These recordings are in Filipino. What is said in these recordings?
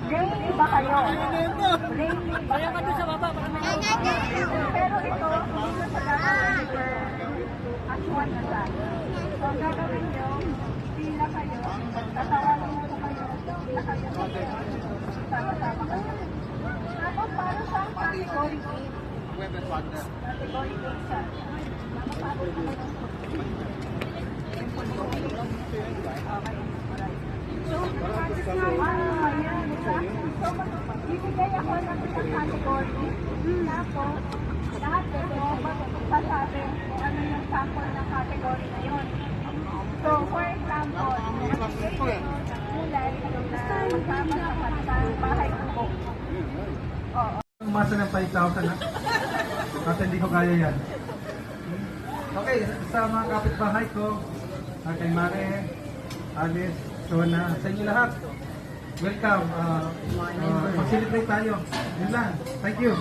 Rainy ba kayo? Rainy ba kayo? Pero ito, hindi na sa gagawin for aswan na sa. So, ang gagawin nyo, pila kayo, tatawagan mo po kayo, pila kayo, sama-sama kayo. Tapos, para sa category 8, category 8 siya. Tapos, so, ayan. So, bibigay ako ng isang category. Tapos, lahat ito, magsasabi ano yung sample ng category na yun. So, for example, magbigay ko ng kulay na kasama sa kanta, bahay kubo. Oo. Umasa ng 5,000 ha? Kasi hindi ko kaya yan. Okay, sa mga kapitbahay ko, kay Mare, Alice, Shona, sa inyo lahat, welcome. Mag-celebrate tayo. Yun lang. Thank you.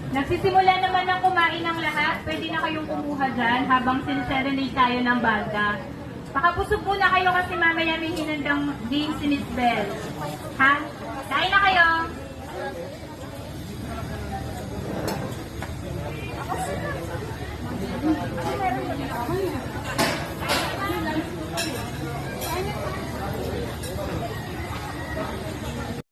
Nagsisimula naman ng kumain ng lahat. Pwede na kayong kumuha dyan habang sin-serenade tayo ng banda. Pakapusog muna kayo kasi mamaya may hinandang game si Miss Bell. Ha?